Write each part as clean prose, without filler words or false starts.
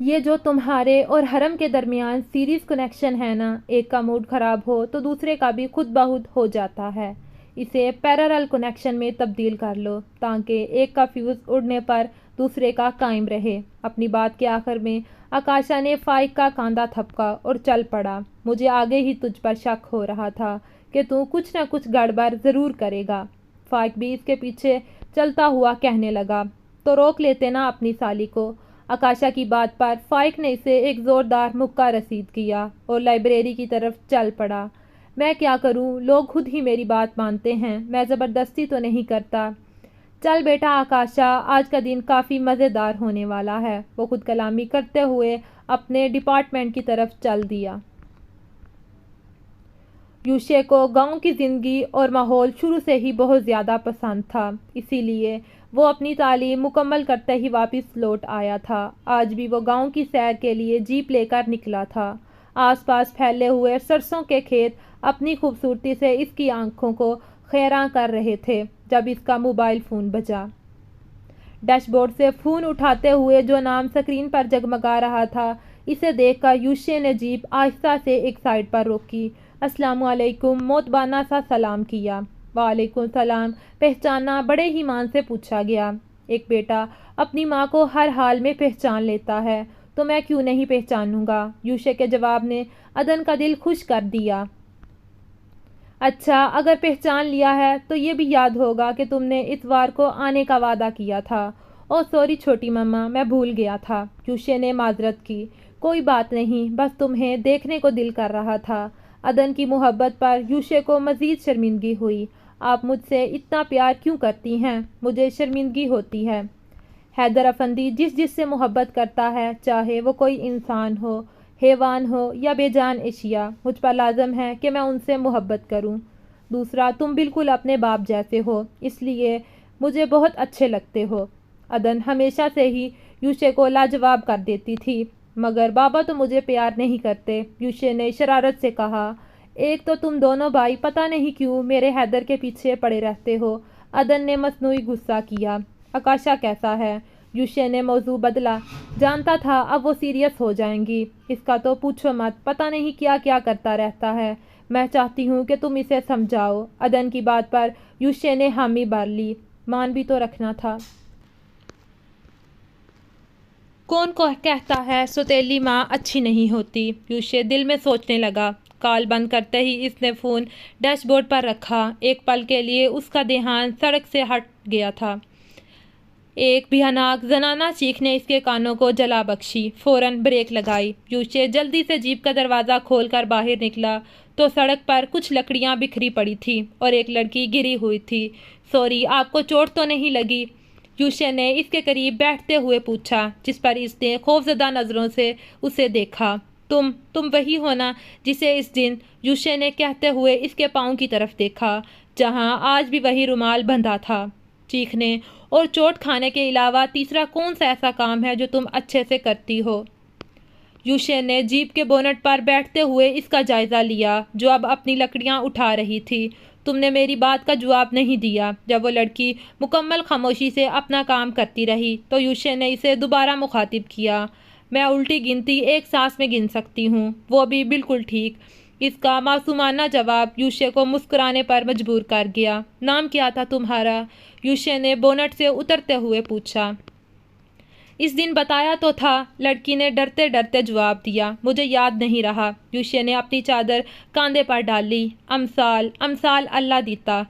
یہ جو تمہارے اور حرم کے درمیان سیریز کنیکشن ہے نا، ایک کا موڈ خراب ہو تو دوسرے کا بھی خود بخود ہو جاتا ہے۔ اسے پیرالل کنیکشن میں تبدیل کر لو تاکہ ایک کا فیوز اڑنے پر دوسرے کا قائم رہے۔ اپنی بات کے آخر میں آکاشا نے فائق کا کاندھا تھپکا اور چل پڑا۔ مجھے آگے ہی تجھ پر شک ہو رہا تھا کہ تو کچھ نہ کچھ گڑبڑ ضرور کرے گا۔ فائق بھی اس کے پیچھے چلتا ہوا کہنے لگا، تو روک لیتے نا اپنی سالی کو۔ آکاشا کی بات پر فائق نے اسے ایک زوردار مکہ رسید کیا اور لائبریری کی طرف چل پڑا۔ میں کیا کروں، لوگ خود ہی میری بات مانتے ہیں، میں زبردستی تو نہیں کرتا۔ چل بیٹا آکاشا، آج کا دن کافی مزیدار ہونے والا ہے۔ وہ خود کلامی کرتے ہوئے اپنے ڈپارٹمنٹ کی طرف چل دیا۔ یوشے کو گاؤں کی زندگی اور ماحول شروع سے ہی بہت زیادہ پسند تھا، اسی لیے وہ اپنی تعلیم مکمل کرتے ہی واپس لوٹ آیا تھا۔ آج بھی وہ گاؤں کی سیر کے لیے جیپ لے کر نکلا تھا۔ آس پاس پھیلے ہوئے سرسوں کے کھیت اپنی خوبصورتی سے اس کی آنکھوں کو خیراں کر رہے تھے جب اس کا موبائل فون بجا۔ ڈیش بورڈ سے فون اٹھاتے ہوئے جو نام سکرین پر جگمگا رہا تھا، اسے دیکھ کر یوشے نے جیپ آہستہ سے ایک سائڈ پر روکی۔ السلام علیکم، مودبانہ سا سلام کیا۔ وعلیکم السلام پہچانا، بڑے ہی مان سے پوچھا گیا۔ ایک بیٹا اپنی ماں کو ہر حال میں پہچان لیتا ہے تو میں کیوں نہیں پہچانوں گا؟ یوشے کے جواب نے عدن کا دل خوش کر دیا۔ اچھا، اگر پہچان لیا ہے تو یہ بھی یاد ہوگا کہ تم نے اتوار کو آنے کا وعدہ کیا تھا۔ او سوری چھوٹی مما، میں بھول گیا تھا۔ یوشے نے معذرت کی۔ کوئی بات نہیں، بس تمہیں دیکھنے کو دل کر رہا تھا۔ عدن کی محبت پر یوشے کو مزید شرمندگی ہوئی۔ آپ مجھ سے اتنا پیار کیوں کرتی ہیں؟ مجھے شرمندگی ہوتی ہے۔ حیدر افندی جس سے محبت کرتا ہے، چاہے وہ کوئی انسان ہو، حیوان ہو یا بے جان اشیاء، مجھ پر لازم ہے کہ میں ان سے محبت کروں۔ دوسرا، تم بالکل اپنے باپ جیسے ہو، اس لیے مجھے بہت اچھے لگتے ہو۔ عدن ہمیشہ سے ہی یوشے کو لاجواب کر دیتی تھی، مگر بابا تو مجھے پیار نہیں کرتے، یوشے نے شرارت سے کہا۔ ایک تو تم دونوں بھائی پتہ نہیں کیوں میرے حیدر کے پیچھے پڑے رہتے ہو۔ عدن نے مصنوعی غصہ کیا۔ آکاشا کیسا ہے؟ یوشے نے موضوع بدلا۔ جانتا تھا اب وہ سیریس ہو جائیں گی۔ اس کا تو پوچھو مت، پتہ نہیں کیا کیا کرتا رہتا ہے۔ میں چاہتی ہوں کہ تم اسے سمجھاؤ۔ عدن کی بات پر یوشے نے حامی بھر لی۔ مان بھی تو رکھنا تھا۔ کون کو کہتا ہے سوتیلی ماں اچھی نہیں ہوتی؟ یوشے دل میں سوچنے لگا۔ کال بند کرتے ہی اس نے فون ڈیش بورڈ پر رکھا۔ ایک پل کے لیے اس کا دھیان سڑک سے ہٹ گیا تھا۔ ایک بھیانک زنانہ چیخ نے اس کے کانوں کو جلا بخشی۔ فوراً بریک لگائی۔ یوشے جلدی سے جیپ کا دروازہ کھول کر باہر نکلا تو سڑک پر کچھ لکڑیاں بکھری پڑی تھیں اور ایک لڑکی گری ہوئی تھی۔ سوری، آپ کو چوٹ تو نہیں لگی؟ یوشے نے اس کے قریب بیٹھتے ہوئے پوچھا، جس پر اس نے خوفزدہ نظروں سے اسے دیکھا۔ تم وہی ہو نا جسے اس دن؟ یوشے نے کہتے ہوئے اس کے پاؤں کی طرف دیکھا، جہاں آج بھی وہی رومال بندھا تھا۔ چیخنے اور چوٹ کھانے کے علاوہ تیسرا کون سا ایسا کام ہے جو تم اچھے سے کرتی ہو؟ یوشے نے جیپ کے بونٹ پر بیٹھتے ہوئے اس کا جائزہ لیا، جو اب اپنی لکڑیاں اٹھا رہی تھی۔ تم نے میری بات کا جواب نہیں دیا۔ جب وہ لڑکی مکمل خاموشی سے اپنا کام کرتی رہی تو یوشے نے اسے دوبارہ مخاطب کیا۔ میں الٹی گنتی ایک سانس میں گن سکتی ہوں، وہ بھی بالکل ٹھیک۔ اس کا معصومانہ جواب یوشے کو مسکرانے پر مجبور کر گیا۔ نام کیا تھا تمہارا؟ یوشے نے بونٹ سے اترتے ہوئے پوچھا۔ اس دن بتایا تو تھا، لڑکی نے ڈرتے ڈرتے جواب دیا۔ مجھے یاد نہیں رہا۔ یوشے نے اپنی چادر کاندھے پر ڈال لی۔ امسال اللہ دیتا۔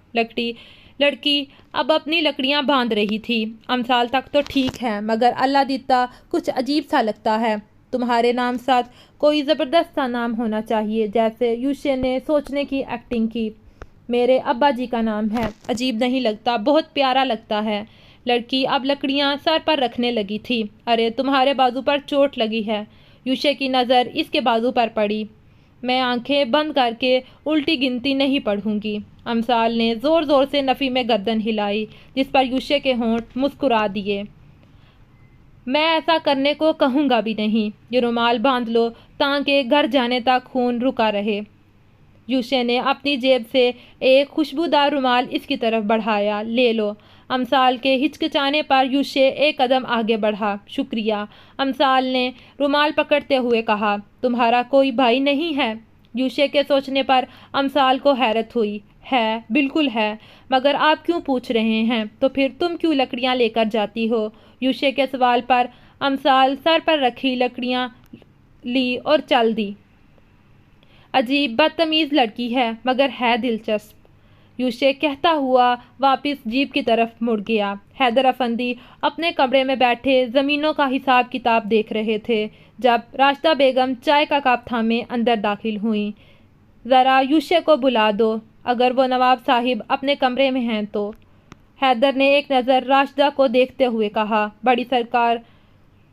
لڑکی اب اپنی لکڑیاں باندھ رہی تھی۔ امسال تک تو ٹھیک ہے، مگر اللہ دیتا کچھ عجیب سا لگتا ہے۔ تمہارے نام ساتھ کوئی زبردست سا نام ہونا چاہیے، جیسے یوشے نے سوچنے کی ایکٹنگ کی۔ میرے ابا جی کا نام ہے۔ عجیب نہیں لگتا؟ بہت پیارا لگتا ہے۔ لڑکی اب لکڑیاں سر پر رکھنے لگی تھی۔ ارے تمہارے بازو پر چوٹ لگی ہے۔ یوشے کی نظر اس کے بازو پر پڑی۔ میں آنکھیں بند کر کے الٹی گنتی نہیں پڑھوں گی۔ امسال نے زور زور سے نفی میں گردن ہلائی، جس پر یوشے کے ہونٹ مسکرا دیے۔ میں ایسا کرنے کو کہوں گا بھی نہیں۔ یہ رومال باندھ لو تاکہ گھر جانے تک خون رکا رہے۔ یوشے نے اپنی جیب سے ایک خوشبودار رومال اس کی طرف بڑھایا۔ لے لو۔ امثال کے ہچکچانے پر یوشے ایک قدم آگے بڑھا۔ شکریہ، امثال نے رومال پکڑتے ہوئے کہا۔ تمہارا کوئی بھائی نہیں ہے؟ یوشے کے سوچنے پر امثال کو حیرت ہوئی۔ ہے، بالکل ہے، مگر آپ کیوں پوچھ رہے ہیں؟ تو پھر تم کیوں لکڑیاں لے کر جاتی ہو؟ یوشے کے سوال پر امثال سر پر رکھی لکڑیاں لی اور چل دی۔ عجیب بدتمیز لڑکی ہے، مگر ہے دلچسپ، یوشے کہتا ہوا واپس جیپ کی طرف مڑ گیا۔ حیدر افندی اپنے کمرے میں بیٹھے زمینوں کا حساب کتاب دیکھ رہے تھے جب راشدہ بیگم چائے کا کپ تھامے اندر داخل ہوئیں۔ ذرا یوشے کو بلا دو، اگر وہ نواب صاحب اپنے کمرے میں ہیں تو۔ حیدر نے ایک نظر راشدہ کو دیکھتے ہوئے کہا، بڑی سرکار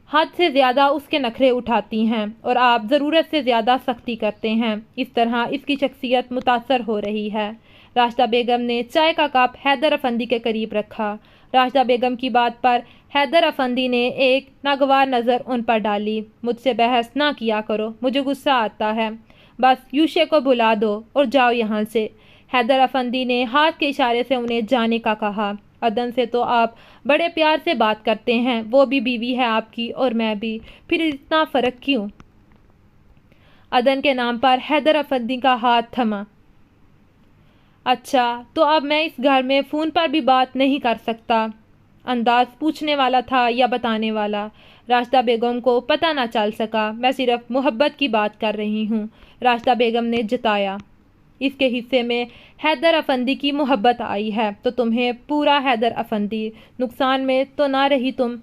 حد سے زیادہ اس کے نخرے اٹھاتی ہیں اور آپ ضرورت سے زیادہ سختی کرتے ہیں، اس طرح اس کی شخصیت متاثر ہو رہی ہے۔ راشدہ بیگم نے چائے کا کپ حیدر افندی کے قریب رکھا۔ راشدہ بیگم کی بات پر حیدر افندی نے ایک ناگوار نظر ان پر ڈالی۔ مجھ سے بحث نہ کیا کرو، مجھے غصہ آتا ہے، بس یوشے کو بلا دو اور جاؤ یہاں سے۔ حیدر افندی نے ہاتھ کے اشارے سے انہیں جانے کا کہا۔ عدن سے تو آپ بڑے پیار سے بات کرتے ہیں، وہ بھی بیوی ہے آپ کی اور میں بھی، پھر اتنا فرق کیوں؟ عدن کے نام پر حیدر افندی کا ہاتھ تھما۔ اچھا، تو اب میں اس گھر میں فون پر بھی بات نہیں کر سکتا؟ انداز پوچھنے والا تھا یا بتانے والا؟ راشدہ بیگم کو پتہ نہ چل سکا۔ میں صرف محبت کی بات کر رہی ہوں، راشدہ بیگم نے جتایا۔ اس کے حصے میں حیدر افندی کی محبت آئی ہے تو تمہیں پورا حیدر افندی، نقصان میں تو نہ رہی تم؟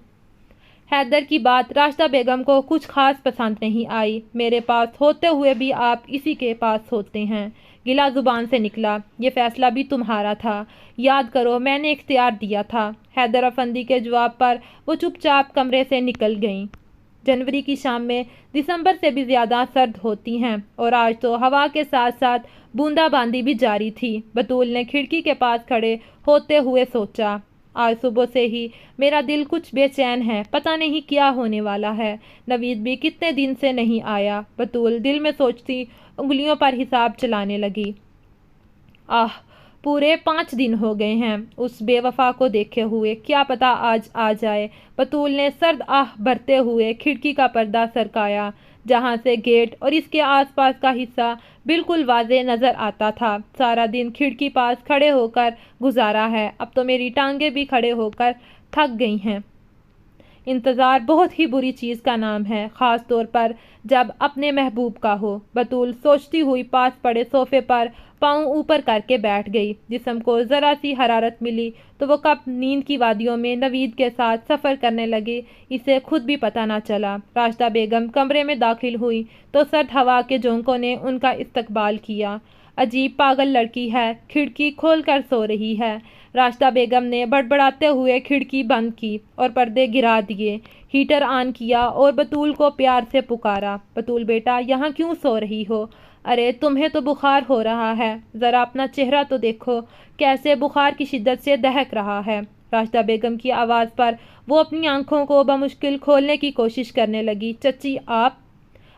حیدر کی بات راشدہ بیگم کو کچھ خاص پسند نہیں آئی۔ میرے پاس ہوتے ہوئے بھی آپ اسی کے پاس ہوتے ہیں، گلا زبان سے نکلا۔ یہ فیصلہ بھی تمہارا تھا، یاد کرو میں نے اختیار دیا تھا۔ حیدر افندی کے جواب پر وہ چپ چاپ کمرے سے نکل گئیں۔ جنوری کی شام میں دسمبر سے بھی زیادہ سرد ہوتی ہیں اور آج تو ہوا کے ساتھ ساتھ بوندا باندی بھی جاری تھی۔ بطول نے کھڑکی کے پاس کھڑے ہوتے ہوئے سوچا، آج صبح سے ہی میرا دل کچھ بے چین ہے، پتہ نہیں کیا ہونے والا ہے۔ نوید بھی کتنے دن سے نہیں آیا۔ بطول دل میں سوچتی انگلیوں پر حساب چلانے لگی۔ پورے 5 دن ہو گئے ہیں اس بے وفا کو دیکھے ہوئے، کیا پتہ آج آ جائے۔ بطول نے سرد بھرتے ہوئے کھڑکی کا پردہ سرکایا جہاں سے گیٹ اور اس کے آس پاس کا حصہ بالکل واضح نظر آتا تھا۔ سارا دن کھڑکی پاس کھڑے ہو کر گزارا ہے، اب تو میری ٹانگیں بھی کھڑے ہو کر تھک گئی ہیں۔ انتظار بہت ہی بری چیز کا نام ہے، خاص طور پر جب اپنے محبوب کا ہو۔ بطول سوچتی ہوئی پاس پڑے صوفے پر پاؤں اوپر کر کے بیٹھ گئی۔ جسم کو ذرا سی حرارت ملی تو وہ کب نیند کی وادیوں میں نوید کے ساتھ سفر کرنے لگی، اسے خود بھی پتہ نہ چلا۔ راشدہ بیگم کمرے میں داخل ہوئی تو سرد ہوا کے جھونکوں نے ان کا استقبال کیا۔ عجیب پاگل لڑکی ہے، کھڑکی کھول کر سو رہی ہے۔ راشدہ بیگم نے بڑبڑاتے ہوئے کھڑکی بند کی اور پردے گرا دیے، ہیٹر آن کیا اور بطول کو پیار سے پکارا، بطول بیٹا یہاں کیوں سو رہی ہو؟ ارے تمہیں تو بخار ہو رہا ہے، ذرا اپنا چہرہ تو دیکھو، کیسے بخار کی شدت سے دہک رہا ہے۔ راشدہ بیگم کی آواز پر وہ اپنی آنکھوں کو بمشکل کھولنے کی کوشش کرنے لگی۔ چچی آپ؟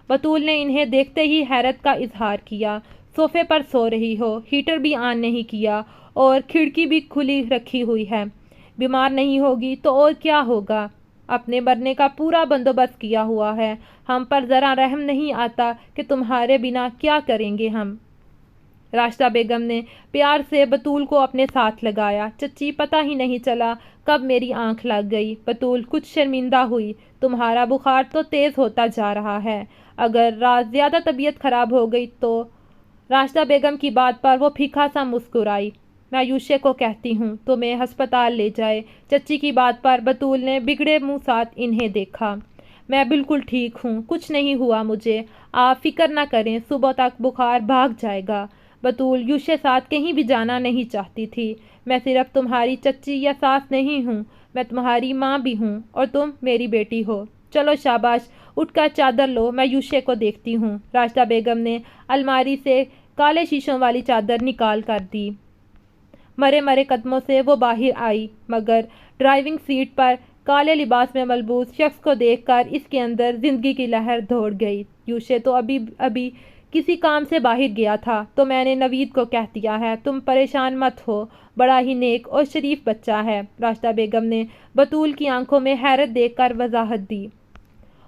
بطول نے انہیں دیکھتے ہی حیرت کا اظہار کیا۔ صوفے پر سو رہی ہو، ہیٹر بھی آن نہیں کیا اور کھڑکی بھی کھلی رکھی ہوئی ہے، بیمار نہیں ہوگی تو اور کیا ہوگا؟ اپنے مرنے کا پورا بندوبست کیا ہوا ہے، ہم پر ذرا رحم نہیں آتا کہ تمہارے بنا کیا کریں گے ہم؟ راشدہ بیگم نے پیار سے بطول کو اپنے ساتھ لگایا۔ چچی پتہ ہی نہیں چلا کب میری آنکھ لگ گئی۔ بطول کچھ شرمندہ ہوئی۔ تمہارا بخار تو تیز ہوتا جا رہا ہے، اگر رات زیادہ طبیعت خراب ہو گئی تو؟ راشدہ بیگم کی بات پر وہ پھیکا سا مسکرائی۔ میں یوشے کو کہتی ہوں تمہیں ہسپتال لے جائے۔ چچی کی بات پر بطول نے بگڑے منہ ساتھ انہیں دیکھا۔ میں بالکل ٹھیک ہوں، کچھ نہیں ہوا مجھے، آپ فکر نہ کریں، صبح تک بخار بھاگ جائے گا۔ بطول یوشے ساتھ کہیں بھی جانا نہیں چاہتی تھی۔ میں صرف تمہاری چچی یا ساس نہیں ہوں، میں تمہاری ماں بھی ہوں اور تم میری بیٹی ہو۔ چلو شاباش، اٹھ کر چادر لو، میں یوشے کو دیکھتی ہوں۔ راشدہ بیگم نے الماری سے کالے شیشوں والی چادر نکال کر دی۔ مرے مرے قدموں سے وہ باہر آئی، مگر ڈرائیونگ سیٹ پر کالے لباس میں ملبوس شخص کو دیکھ کر اس کے اندر زندگی کی لہر دوڑ گئی۔ یوشے تو ابھی کسی کام سے باہر گیا تھا تو میں نے نوید کو کہہ دیا ہے، تم پریشان مت ہو، بڑا ہی نیک اور شریف بچہ ہے۔ راشدہ بیگم نے بطول کی آنکھوں میں حیرت دیکھ کر وضاحت دی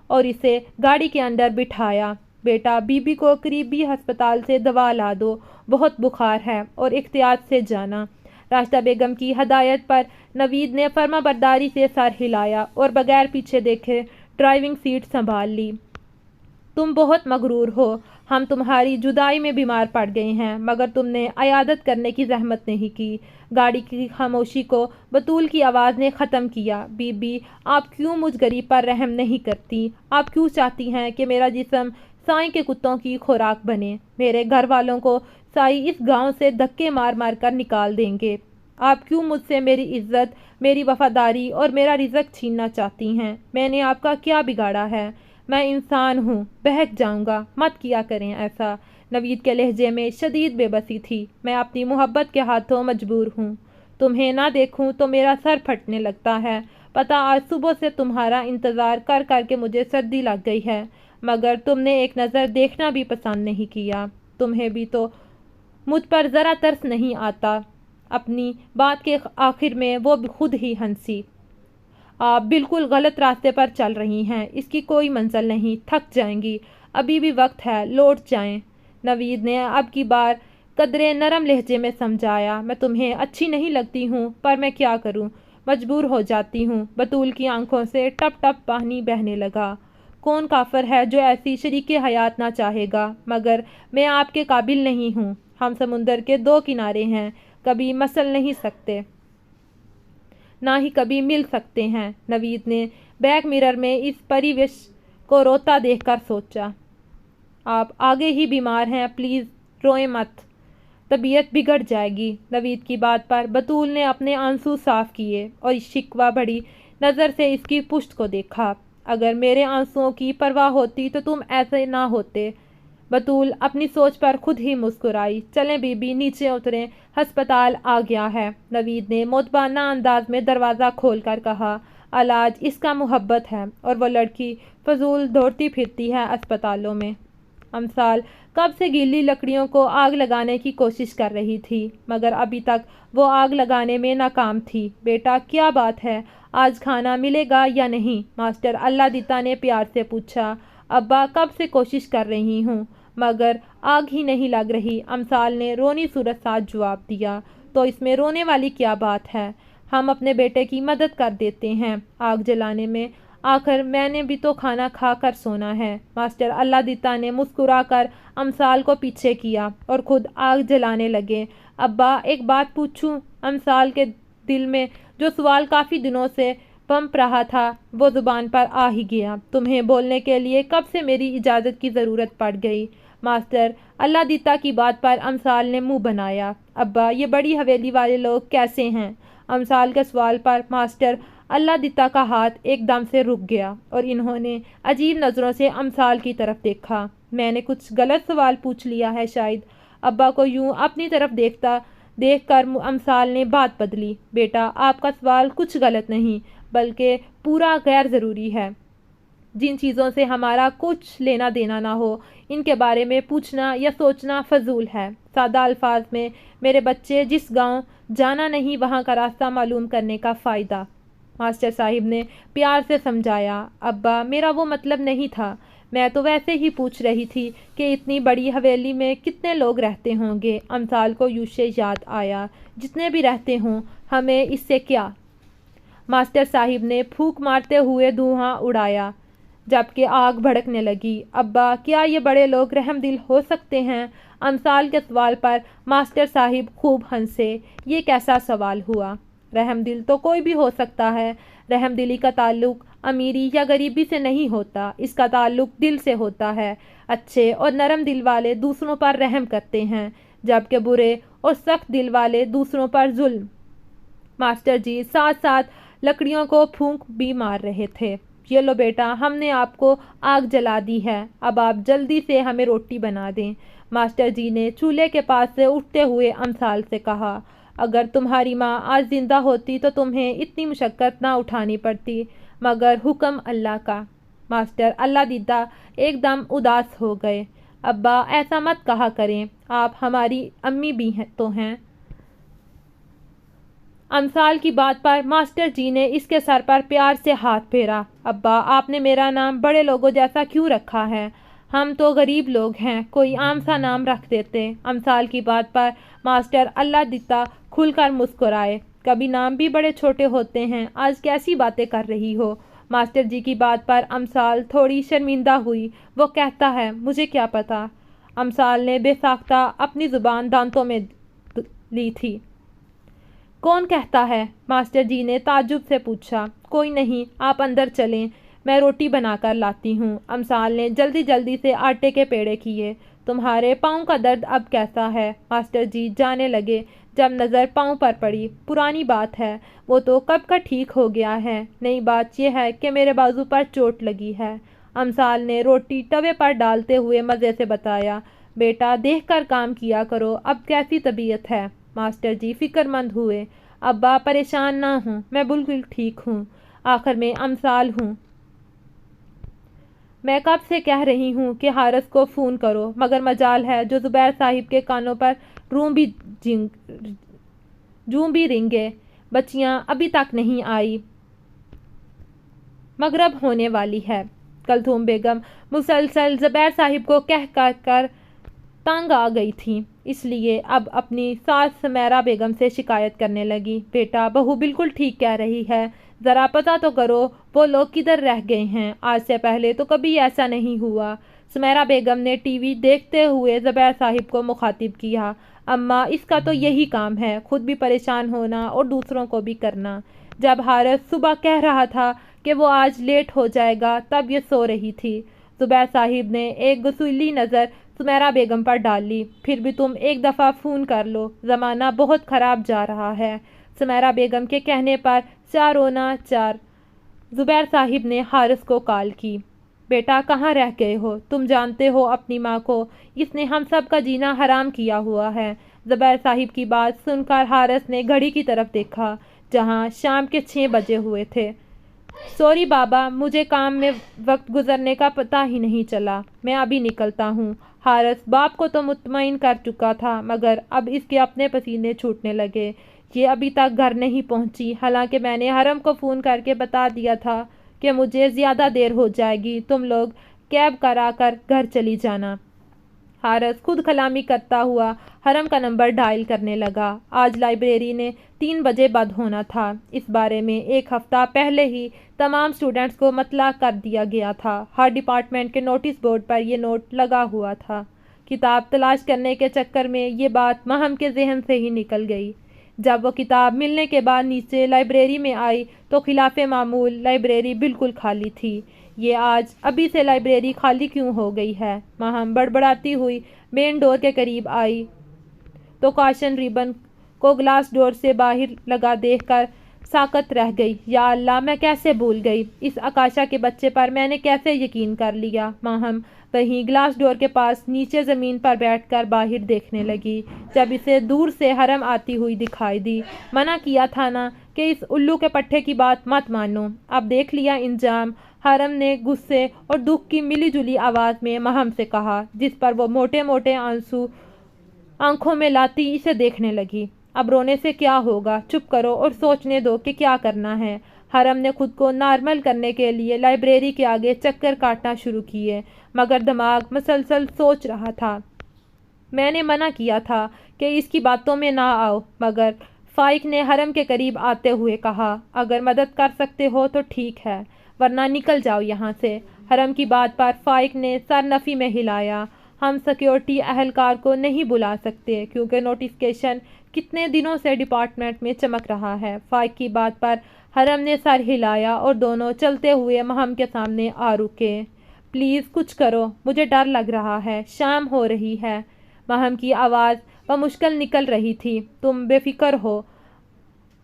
اور اسے گاڑی کے اندر بٹھایا۔ بیٹا، بی بی کو قریبی ہسپتال سے دوا لا دو، بہت بخار ہے، اور احتیاط سے جانا۔ راشدہ بیگم کی ہدایت پر نوید نے فرما برداری سے سر ہلایا اور بغیر پیچھے دیکھے ڈرائیونگ سیٹ سنبھال لی۔ تم بہت مغرور ہو، ہم تمہاری جدائی میں بیمار پڑ گئے ہیں، مگر تم نے عیادت کرنے کی زحمت نہیں کی۔ گاڑی کی خاموشی کو بطول کی آواز نے ختم کیا۔ بی بی، آپ کیوں مجھ غریب پر رحم نہیں کرتی؟ آپ کیوں چاہتی ہیں کہ میرا جسم سائیں کے کتوں کی خوراک بنے؟ میرے گھر والوں کو سائی اس گاؤں سے دھکے مار مار کر نکال دیں گے۔ آپ کیوں مجھ سے میری عزت، میری وفاداری اور میرا رزق چھیننا چاہتی ہیں؟ میں نے آپ کا کیا بگاڑا ہے؟ میں انسان ہوں، بہک جاؤں گا، مت کیا کریں ایسا۔ نوید کے لہجے میں شدید بے بسی تھی۔ میں اپنی محبت کے ہاتھوں مجبور ہوں۔ تمہیں نہ دیکھوں تو میرا سر پھٹنے لگتا ہے۔ پتہ آج صبح سے تمہارا انتظار کر کر کے مجھے سردی لگ گئی ہے، مگر تم نے ایک نظر دیکھنا بھی پسند نہیں کیا۔ تمہیں بھی تو مجھ پر ذرا ترس نہیں آتا۔ اپنی بات کے آخر میں وہ خود ہی ہنسی۔ آپ بالکل غلط راستے پر چل رہی ہیں، اس کی کوئی منزل نہیں، تھک جائیں گی، ابھی بھی وقت ہے، لوٹ جائیں۔ نوید نے اب کی بار قدرے نرم لہجے میں سمجھایا۔ میں تمہیں اچھی نہیں لگتی ہوں، پر میں کیا کروں، مجبور ہو جاتی ہوں۔ بطول کی آنکھوں سے ٹپ ٹپ پانی بہنے لگا۔ کون کافر ہے جو ایسی شریک حیات نہ چاہے گا، مگر میں آپ کے قابل نہیں ہوں۔ ہم سمندر کے دو کنارے ہیں، کبھی مسل نہیں سکتے، نہ ہی کبھی مل سکتے ہیں۔ نوید نے بیک مرر میں اس پریوش کو روتا دیکھ کر سوچا۔ آپ آگے ہی بیمار ہیں، پلیز روئیں مت، طبیعت بگڑ جائے گی۔ نوید کی بات پر بطول نے اپنے آنسو صاف کیے اور شکوہ بڑی نظر سے اس کی پشت کو دیکھا۔ اگر میرے آنسوؤں کی پرواہ ہوتی تو تم ایسے نہ ہوتے۔ بطول اپنی سوچ پر خود ہی مسکرائی۔ چلیں بی بی، نیچے اتریں، ہسپتال آ گیا ہے۔ نوید نے مؤدبانہ انداز میں دروازہ کھول کر کہا۔ علاج اس کا محبت ہے، اور وہ لڑکی فضول دوڑتی پھرتی ہے اسپتالوں میں۔ امثال کب سے گیلی لکڑیوں کو آگ لگانے کی کوشش کر رہی تھی، مگر ابھی تک وہ آگ لگانے میں ناکام تھی۔ بیٹا، کیا بات ہے، آج کھانا ملے گا یا نہیں؟ ماسٹر اللہ دیتا نے پیار سے پوچھا۔ ابا، کب سے کوشش کر رہی ہوں، مگر آگ ہی نہیں لگ رہی، امثال نے رونی صورت ساتھ جواب دیا۔ تو اس میں رونے والی کیا بات ہے؟ ہم اپنے بیٹے کی مدد کر دیتے ہیں آگ جلانے میں، آخر میں نے بھی تو کھانا کھا کر سونا ہے۔ ماسٹر اللہ دیتا نے مسکرا کر امثال کو پیچھے کیا اور خود آگ جلانے لگے۔ ابا، ایک بات پوچھوں؟ امثال کے دل میں جو سوال کافی دنوں سے پنپ رہا تھا وہ زبان پر آ ہی گیا۔ تمہیں بولنے کے لیے کب سے میری اجازت کی ضرورت پڑ گئی؟ ماسٹر اللہ دیتا کی بات پر امثال نے منہ بنایا۔ ابا، یہ بڑی حویلی والے لوگ کیسے ہیں؟ امثال کے سوال پر ماسٹر اللہ دیتا کا ہاتھ ایک دم سے رک گیا اور انہوں نے عجیب نظروں سے امثال کی طرف دیکھا۔ میں نے کچھ غلط سوال پوچھ لیا ہے شاید؟ ابا کو یوں اپنی طرف دیکھ کر امثال نے بات بدلی۔ بیٹا، آپ کا سوال کچھ غلط نہیں، بلکہ پورا غیر ضروری ہے۔ جن چیزوں سے ہمارا کچھ لینا دینا نہ ہو، ان کے بارے میں پوچھنا یا سوچنا فضول ہے۔ سادہ الفاظ میں، میرے بچے، جس گاؤں جانا نہیں وہاں کا راستہ معلوم کرنے کا فائدہ۔ ماسٹر صاحب نے پیار سے سمجھایا۔ ابا، میرا وہ مطلب نہیں تھا، میں تو ویسے ہی پوچھ رہی تھی کہ اتنی بڑی حویلی میں کتنے لوگ رہتے ہوں گے۔ امثال کو یوں سے یاد آیا، جتنے بھی رہتے ہوں، ہمیں اس سے کیا؟ ماسٹر صاحب نے پھونک مارتے ہوئے دھواں اڑایا، جبکہ آگ بھڑکنے لگی۔ ابا، کیا یہ بڑے لوگ رحم دل ہو سکتے ہیں؟ امثال کے سوال پر ماسٹر صاحب خوب ہنسے۔ یہ کیسا سوال ہوا؟ رحم دل تو کوئی بھی ہو سکتا ہے۔ رحم دلی کا تعلق امیری یا غریبی سے نہیں ہوتا، اس کا تعلق دل سے ہوتا ہے۔ اچھے اور نرم دل والے دوسروں پر رحم کرتے ہیں، جبکہ برے اور سخت دل والے دوسروں پر ظلم۔ ماسٹر جی ساتھ ساتھ لکڑیوں کو پھونک بھی مار رہے تھے۔ یہ لو بیٹا، ہم نے آپ کو آگ جلا دی ہے، اب آپ جلدی سے ہمیں روٹی بنا دیں۔ ماسٹر جی نے چولہے کے پاس سے اٹھتے ہوئے امثال سے کہا۔ اگر تمہاری ماں آج زندہ ہوتی تو تمہیں اتنی مشقت نہ اٹھانی پڑتی، مگر حکم اللہ کا۔ ماسٹر اللہ دیتا ایک دم اداس ہو گئے۔ ابا ایسا مت کہا کریں، آپ ہماری امی بھی تو ہیں۔ امثال کی بات پر ماسٹر جی نے اس کے سر پر پیار سے ہاتھ پھیرا۔ ابا آپ نے میرا نام بڑے لوگوں جیسا کیوں رکھا ہے؟ ہم تو غریب لوگ ہیں، کوئی عام سا نام رکھ دیتے۔ امثال کی بات پر ماسٹر اللہ دیتا کھل کر مسکرائے۔ کبھی نام بھی بڑے چھوٹے ہوتے ہیں، آج کیسی باتیں کر رہی ہو؟ ماسٹر جی کی بات پر امثال تھوڑی شرمندہ ہوئی۔ وہ کہتا ہے مجھے کیا پتا؟ امثال نے بے ساختہ اپنی زبان دانتوں میں لی تھی۔ کون کہتا ہے؟ ماسٹر جی نے تعجب سے پوچھا۔ کوئی نہیں، آپ اندر چلیں، میں روٹی بنا کر لاتی ہوں۔ امثال نے جلدی جلدی سے آٹے کے پیڑے کیے۔ تمہارے پاؤں کا درد اب کیسا ہے؟ ماسٹر جی جانے لگے۔ جب نظر پاؤں پر پڑی، پرانی بات ہے، وہ تو کب کا ٹھیک ہو گیا ہے، نئی بات یہ ہے کہ میرے بازو پر چوٹ لگی ہے۔ امثال نے روٹی توے پر ڈالتے ہوئے مزے سے بتایا۔ بیٹا دیکھ کر کام کیا کرو، اب کیسی طبیعت ہے؟ ماسٹر جی فکر مند ہوئے۔ ابا پریشان نہ ہوں، میں بالکل ٹھیک ہوں، آخر میں امثال ہوں۔ میں کب سے کہہ رہی ہوں کہ حارث کو فون کرو، مگر مجال ہے جو زبیر صاحب کے کانوں پر جوں بھی رنگے۔ بچیاں ابھی تک نہیں آئی، مغرب ہونے والی ہے۔ کلثوم بیگم مسلسل زبیر صاحب کو کہہ کر تنگ آ گئی تھی، اس لیے اب اپنی ساس سمیرہ بیگم سے شکایت کرنے لگی۔ بیٹا بہو بالکل ٹھیک کہہ رہی ہے، ذرا پتہ تو کرو وہ لوگ کدھر رہ گئے ہیں، آج سے پہلے تو کبھی ایسا نہیں ہوا۔ سمیرہ بیگم نے ٹی وی دیکھتے ہوئے زبیر صاحب کو مخاطب کیا۔ اماں اس کا تو یہی کام ہے، خود بھی پریشان ہونا اور دوسروں کو بھی کرنا۔ جب حارث صبح کہہ رہا تھا کہ وہ آج لیٹ ہو جائے گا تب یہ سو رہی تھی۔ زبیر صاحب نے ایک غصولی نظر سمیرہ بیگم پر ڈال لی۔ پھر بھی تم ایک دفعہ فون کر لو، زمانہ بہت خراب جا رہا ہے۔ سمیرہ بیگم کے کہنے پر چارونا چار زبیر صاحب نے حارث کو کال کی۔ بیٹا کہاں رہ گئے ہو؟ تم جانتے ہو اپنی ماں کو، اس نے ہم سب کا جینا حرام کیا ہوا ہے۔ زبیر صاحب کی بات سن کر حارث نے گھڑی کی طرف دیکھا جہاں شام کے 6 بجے ہوئے تھے۔ سوری بابا، مجھے کام میں وقت گزرنے کا پتہ ہی نہیں چلا، میں ابھی نکلتا ہوں۔ حارث باپ کو تو مطمئن کر چکا تھا، مگر اب اس کے اپنے پسینے چھوٹنے لگے۔ یہ ابھی تک گھر نہیں پہنچی، حالانکہ میں نے حرم کو فون کر کے بتا دیا تھا کہ مجھے زیادہ دیر ہو جائے گی، تم لوگ کیب کرا کر گھر چلی جانا۔ حارث خود کلامی کرتا ہوا حرم کا نمبر ڈائل کرنے لگا۔ آج لائبریری نے 3 بجے بند ہونا تھا، اس بارے میں 1 ہفتہ پہلے ہی تمام اسٹوڈنٹس کو مطلع کر دیا گیا تھا۔ ہر ڈپارٹمنٹ کے نوٹس بورڈ پر یہ نوٹ لگا ہوا تھا۔ کتاب تلاش کرنے کے چکر میں یہ بات مہم کے ذہن سے ہی نکل گئی۔ جب وہ کتاب ملنے کے بعد نیچے لائبریری میں آئی تو خلاف معمول لائبریری بالکل خالی تھی۔ یہ آج ابھی سے لائبریری خالی کیوں ہو گئی ہے؟ مہم بڑبڑاتی ہوئی مین ڈور کے قریب آئی تو کاشن ریبن کو گلاس ڈور سے باہر لگا دیکھ کر ساکت رہ گئی۔ یا اللہ، میں کیسے بھول گئی، اس آکاشا کے بچے پر میں نے کیسے یقین کر لیا؟ مہم وہیں گلاس ڈور کے پاس نیچے زمین پر بیٹھ کر باہر دیکھنے لگی۔ جب اسے دور سے حرم آتی ہوئی دکھائی دی، منع کیا تھا نا کہ اس الو کے پٹھے کی بات مت مانو، اب دیکھ لیا انجام۔ حرم نے غصے اور دکھ کی ملی جلی آواز میں مہم سے کہا، جس پر وہ موٹے موٹے آنسو آنکھوں میں لاتی اسے دیکھنے لگی۔ اب رونے سے کیا ہوگا، چپ کرو اور سوچنے دو کہ کیا کرنا ہے۔ حرم نے خود کو نارمل کرنے کے لیے لائبریری کے آگے چکر کاٹنا شروع کیے، مگر دماغ مسلسل سوچ رہا تھا۔ میں نے منع کیا تھا کہ اس کی باتوں میں نہ آؤ، مگر فائق نے حرم کے قریب آتے ہوئے کہا، اگر مدد کر سکتے ہو تو ٹھیک ہے، ورنہ نکل جاؤ یہاں سے۔ حرم کی بات پر فائق نے سر نفی میں ہلایا۔ ہم سیکیورٹی اہلکار کو نہیں بلا سکتے کیونکہ نوٹیفکیشن کتنے دنوں سے ڈپارٹمنٹ میں چمک رہا ہے۔ فائق کی بات پر حرم نے سر ہلایا اور دونوں چلتے ہوئے مہم کے سامنے آ رکے۔ پلیز کچھ کرو، مجھے ڈر لگ رہا ہے، شام ہو رہی ہے۔ مہم کی آواز بمشکل نکل رہی تھی۔ تم بے فکر ہو،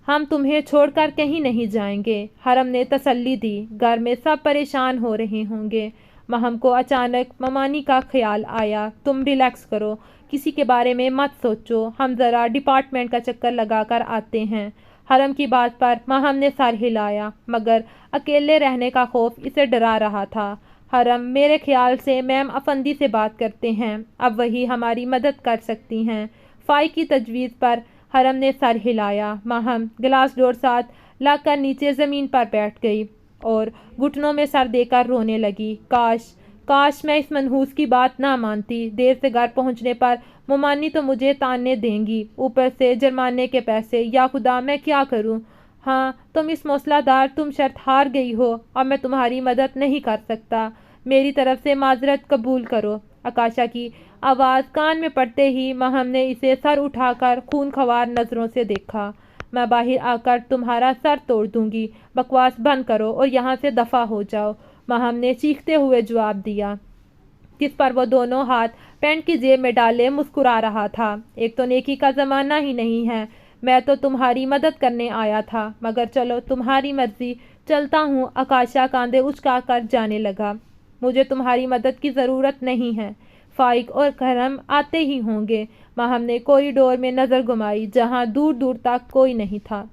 ہم تمہیں چھوڑ کر کہیں نہیں جائیں گے، حرم نے تسلی دی۔ گھر میں سب پریشان ہو رہے ہوں گے۔ مہم کو اچانک ممانی کا خیال آیا۔ تم ریلیکس کرو، کسی کے بارے میں مت سوچو، ہم ذرا ڈپارٹمنٹ کا چکر لگا کر آتے ہیں۔ حرم کی بات پر مہم نے سر ہلایا، مگر اکیلے رہنے کا خوف اسے ڈرا رہا تھا۔ حرم میرے خیال سے میم افندی سے بات کرتے ہیں، اب وہی ہماری مدد کر سکتی ہیں۔ فائق کی تجویز پر حرم نے سر ہلایا۔ ماہم گلاس ڈور ساتھ لا کر نیچے زمین پر بیٹھ گئی اور گھٹنوں میں سر دے کر رونے لگی۔ کاش میں اس منحوس کی بات نہ مانتی، دیر سے گھر پہنچنے پر ممانی تو مجھے تانے دیں گی، اوپر سے جرمانے کے پیسے، یا خدا میں کیا کروں؟ ہاں تم اس موصلہ دار، تم شرط ہار گئی ہو اور میں تمہاری مدد نہیں کر سکتا، میری طرف سے معذرت قبول کرو۔ آکاشا کی آواز کان میں پڑتے ہی ماہم نے اسے سر اٹھا کر خون خوار نظروں سے دیکھا۔ میں باہر آ کر تمہارا سر توڑ دوں گی، بکواس بند کرو اور یہاں سے دفع ہو جاؤ، ماہم نے چیختے ہوئے جواب دیا، جس پر وہ دونوں ہاتھ پینٹ کی جیب میں ڈالے مسکرا رہا تھا۔ ایک تو نیکی کا زمانہ ہی نہیں ہے، میں تو تمہاری مدد کرنے آیا تھا، مگر چلو تمہاری مرضی، چلتا ہوں۔ آکاشا کاندھے اچکا کر جانے لگا۔ مجھے تمہاری مدد کی ضرورت نہیں ہے، فائق اور حرم آتے ہی ہوں گے۔ ماہم نے کوریڈور میں نظر گھمائی جہاں دور دور تک کوئی نہیں تھا۔